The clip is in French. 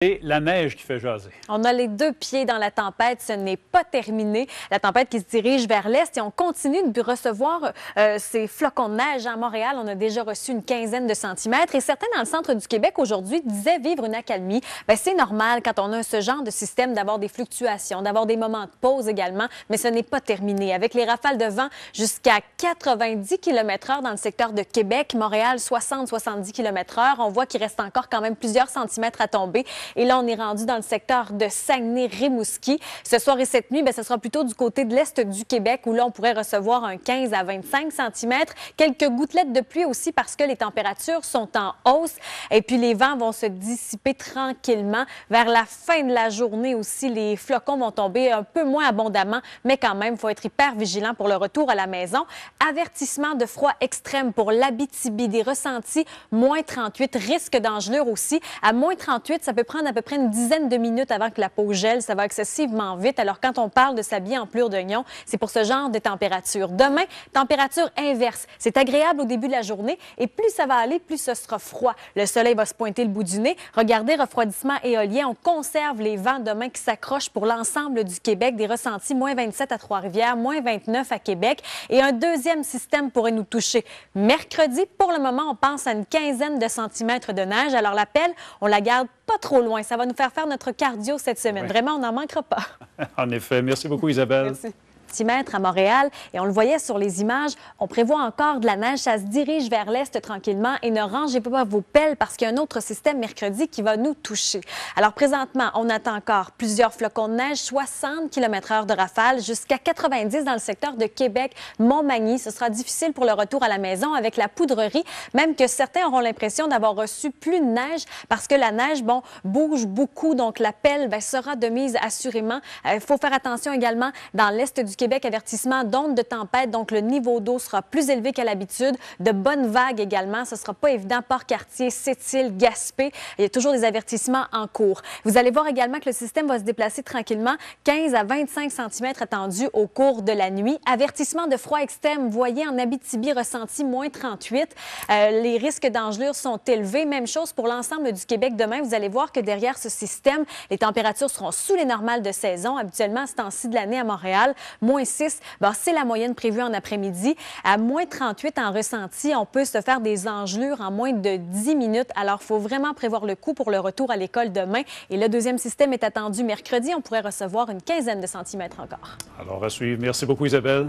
Et la neige qui fait jaser. On a les deux pieds dans la tempête, ce n'est pas terminé. La tempête qui se dirige vers l'est et on continue de recevoir ces flocons de neige. À Montréal, on a déjà reçu une quinzaine de centimètres et certains dans le centre du Québec aujourd'hui disaient vivre une accalmie. C'est normal quand on a ce genre de système d'avoir des fluctuations, d'avoir des moments de pause également, mais ce n'est pas terminé. Avec les rafales de vent jusqu'à 90 km/h dans le secteur de Québec, Montréal 60-70 km/h, on voit qu'il reste encore quand même plusieurs centimètres à tomber. Et là, on est rendu dans le secteur de Saguenay-Rimouski. Ce soir et cette nuit, ce sera plutôt du côté de l'est du Québec où là, on pourrait recevoir un 15 à 25 cm. Quelques gouttelettes de pluie aussi parce que les températures sont en hausse. Et puis, les vents vont se dissiper tranquillement. Vers la fin de la journée aussi, les flocons vont tomber un peu moins abondamment, mais quand même, il faut être hyper vigilant pour le retour à la maison. Avertissement de froid extrême pour l'Abitibi, des ressentis, moins 38, risque d'engelure aussi. À moins 38, ça peut prendre à peu près une dizaine de minutes avant que la peau gèle. Ça va excessivement vite. Alors, quand on parle de s'habiller en pelure d'oignon, c'est pour ce genre de température. Demain, température inverse. C'est agréable au début de la journée et plus ça va aller, plus ce sera froid. Le soleil va se pointer le bout du nez. Regardez, refroidissement éolien. On conserve les vents demain qui s'accrochent pour l'ensemble du Québec. Des ressentis moins 27 à Trois-Rivières, moins 29 à Québec. Et un deuxième système pourrait nous toucher mercredi. Pour le moment, on pense à une quinzaine de centimètres de neige. Alors, la pelle, on la garde pas trop loin. Ça va nous faire notre cardio cette semaine. Oui. Vraiment, on n'en manquera pas. En effet. Merci beaucoup, Isabelle. Merci. Centimètres à Montréal et on le voyait sur les images, on prévoit encore de la neige, ça se dirige vers l'est tranquillement et ne rangez pas vos pelles parce qu'il y a un autre système mercredi qui va nous toucher. Alors présentement, on attend encore plusieurs flocons de neige, 60 km/h de rafale jusqu'à 90 dans le secteur de Québec, Montmagny. Ce sera difficile pour le retour à la maison avec la poudrerie, même que certains auront l'impression d'avoir reçu plus de neige parce que la neige, bouge beaucoup, donc la pelle sera de mise assurément. Il faut faire attention également dans l'est du Québec, avertissement d'ondes de tempête, donc le niveau d'eau sera plus élevé qu'à l'habitude. De bonnes vagues également, ce ne sera pas évident. Port-Cartier, Sept-Îles, Gaspé, il y a toujours des avertissements en cours. Vous allez voir également que le système va se déplacer tranquillement, 15 à 25 cm attendus au cours de la nuit. Avertissement de froid extrême, vous voyez en Abitibi ressenti moins 38. Les risques d'engelure sont élevés. Même chose pour l'ensemble du Québec demain. Vous allez voir que derrière ce système, les températures seront sous les normales de saison. Habituellement, à ce temps-ci de l'année à Montréal, moins 6, c'est la moyenne prévue en après-midi. À moins 38 en ressenti, on peut se faire des engelures en moins de 10 minutes. Alors, il faut vraiment prévoir le coup pour le retour à l'école demain. Et le deuxième système est attendu mercredi. On pourrait recevoir une quinzaine de centimètres encore. Alors, à suivre. Merci beaucoup, Isabelle.